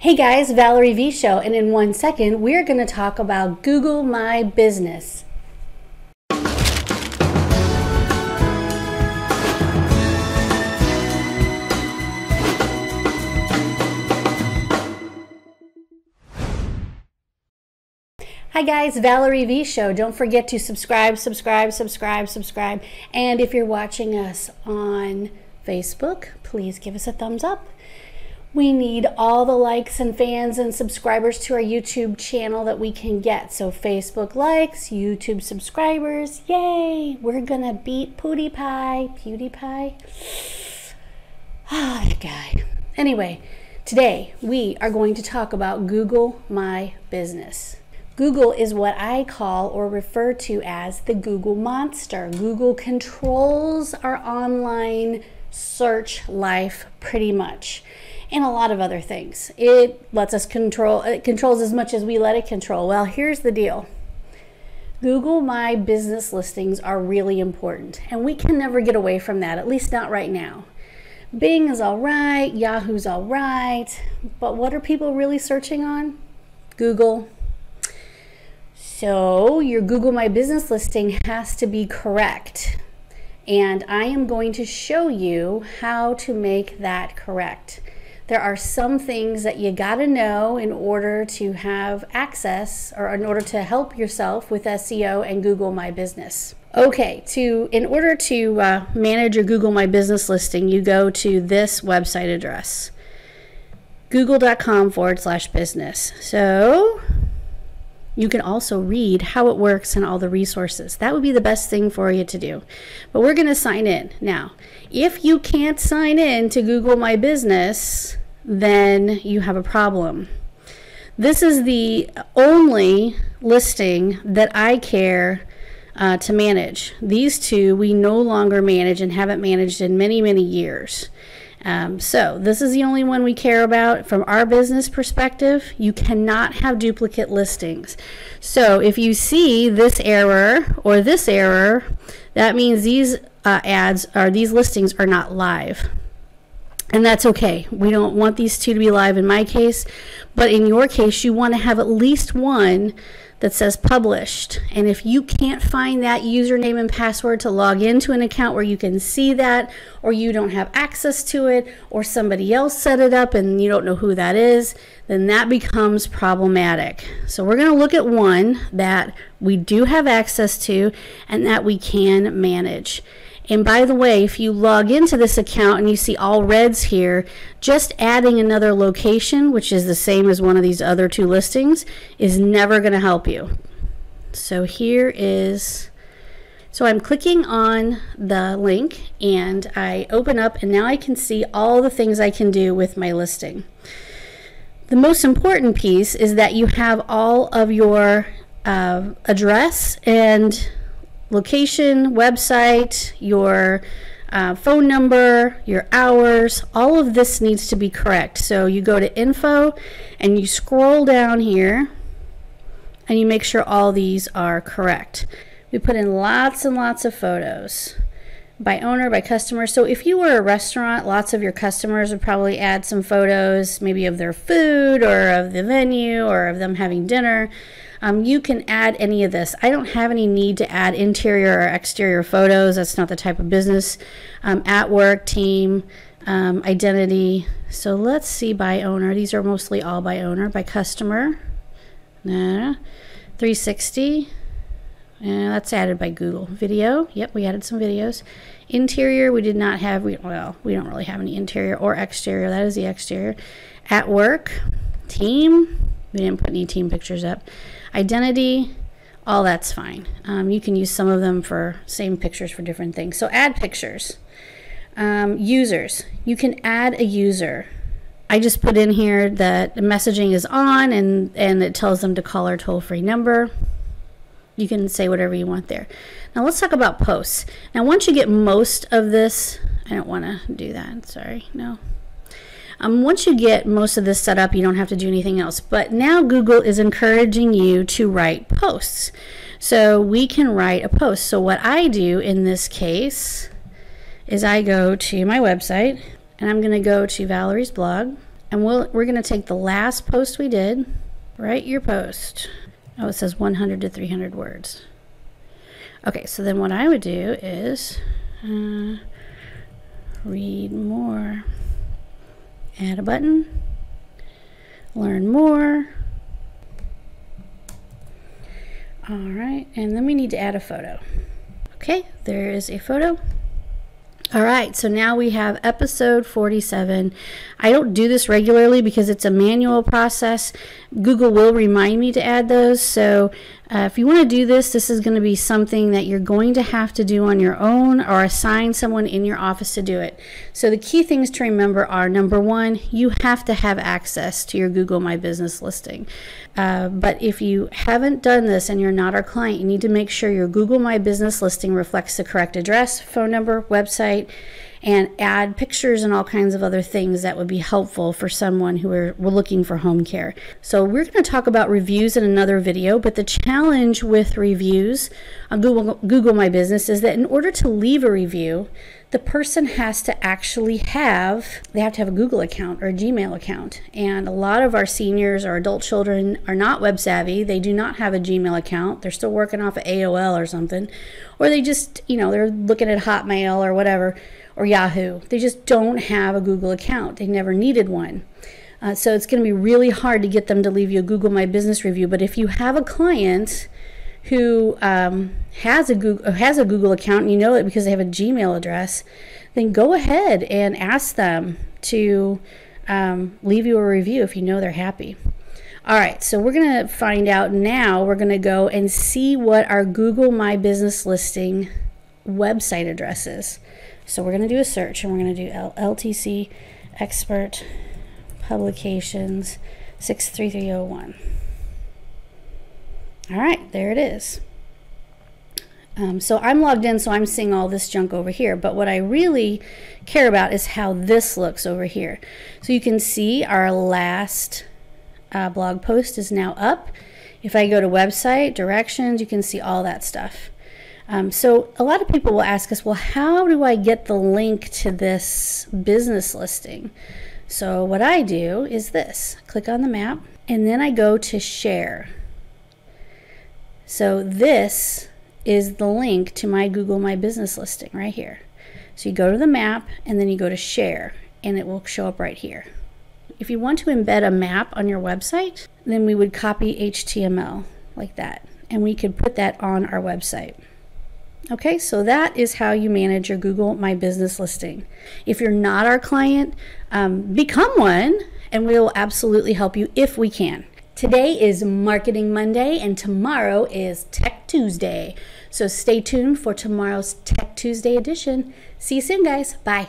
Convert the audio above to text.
Hey guys, Valerie V Show, and in 1 second, we're going to talk about Google My Business. Hi guys, Valerie V Show. Don't forget to subscribe. And if you're watching us on Facebook, please give us a thumbs up. We need all the likes and fans and subscribers to our YouTube channel that we can get. So Facebook likes, YouTube subscribers, yay! We're gonna beat PewDiePie. Ah, that guy. Anyway, today we are going to talk about Google My Business. Google is what I call or refer to as the Google monster. Google controls our online search life pretty much, and a lot of other things. It controls as much as we let it control. Well, here's the deal. Google My Business listings are really important, and we can never get away from that, at least not right now. Bing is all right, Yahoo's all right, but what are people really searching on? Google. So your Google My Business listing has to be correct. And I am going to show you how to make that correct. There are some things that you gotta know in order to have access or in order to help yourself with SEO and Google My Business. Okay, in order to manage your Google My Business listing, you go to this website address, google.com/business. So you can also read how it works and all the resources. That would be the best thing for you to do. But we're going to sign in. Now, if you can't sign in to Google My Business, then you have a problem. This is the only listing that I care to manage. These two we no longer manage and haven't managed in many, many years. So this is the only one we care about from our business perspective. You cannot have duplicate listings. So if you see this error or this error, that means these these listings are not live. And that's okay. We don't want these two to be live in my case, but in your case, you want to have at least one that says published. And if you can't find that username and password to log into an account where you can see that, or you don't have access to it, or somebody else set it up and you don't know who that is, then that becomes problematic. So we're going to look at one that we do have access to and that we can manage. And by the way, if you log into this account and you see all reds here, just adding another location, which is the same as one of these other two listings, is never going to help you. So so I'm clicking on the link and I open up, and now I can see all the things I can do with my listing. The most important piece is that you have all of your address and location, website, your phone number, your hours, all of this needs to be correct. So you go to info and you scroll down here and you make sure all these are correct. We put in lots and lots of photos by owner, by customer. So if you were a restaurant, lots of your customers would probably add some photos, maybe of their food or of the venue or of them having dinner. You can add any of this. I don't have any need to add interior or exterior photos. That's not the type of business. At work, team, identity. So let's see by owner. These are mostly all by owner. By customer. 360. That's added by Google. Video. Yep, we added some videos. Interior, we did not have. We don't really have any interior or exterior. That is the exterior. At work. Team. We didn't put any team pictures up. Identity, all that's fine. You can use some of them for same pictures for different things. So add pictures. Users, you can add a user. I just put in here that the messaging is on and it tells them to call our toll-free number. You can say whatever you want there. Now let's talk about posts. Now once you get most of this, I don't want to do that, sorry, no. Once you get most of this set up, you don't have to do anything else. But now Google is encouraging you to write posts. So we can write a post. So what I do in this case is I go to my website and I'm going to go to Valerie's blog. And we're going to take the last post we did, write your post. Oh, it says 100 to 300 words. Okay, so then what I would do is read more, add a button, learn more. All right, and then we need to add a photo. Okay, there is a photo. All right, so now we have episode 47. I don't do this regularly because it's a manual process. Google will remind me to add those. So if you want to do this, this is going to be something that you're going to have to do on your own or assign someone in your office to do it. So the key things to remember are, number one, you have to have access to your Google My Business listing. But if you haven't done this and you're not our client, you need to make sure your Google My Business listing reflects the correct address, phone number, website, and add pictures and all kinds of other things that would be helpful for someone who are looking for home care. So we're going to talk about reviews in another video, but the challenge with reviews on Google My Business is that in order to leave a review, the person has to actually have a Google account or a Gmail account. And a lot of our seniors or adult children are not web savvy. They do not have a Gmail account. They're still working off of AOL or something. Or they just, they're looking at Hotmail or whatever, or Yahoo. They just don't have a Google account. They never needed one. So it's going to be really hard to get them to leave you a Google My Business review. But if you have a client who has a Google account, and you know it because they have a Gmail address, then go ahead and ask them to leave you a review if you know they're happy. All right, so we're going to find out now. We're going to go and see what our Google My Business listing website address is. So we're going to do a search, and we're going to do LTC Expert Publications 63301. All right, there it is. So I'm logged in, so I'm seeing all this junk over here. But what I really care about is how this looks over here. So you can see our last blog post is now up. If I go to website, directions, you can see all that stuff. So a lot of people will ask us, well, how do I get the link to this business listing? So what I do is this. Click on the map, and then I go to share. So this is the link to my Google My Business listing right here. So you go to the map, and then you go to share, and it will show up right here. If you want to embed a map on your website, then we would copy HTML like that, and we could put that on our website. Okay, so that is how you manage your Google My Business listing. If you're not our client, become one, and we will absolutely help you if we can. Today is Marketing Monday, and tomorrow is Tech Tuesday. So stay tuned for tomorrow's Tech Tuesday edition. See you soon, guys. Bye.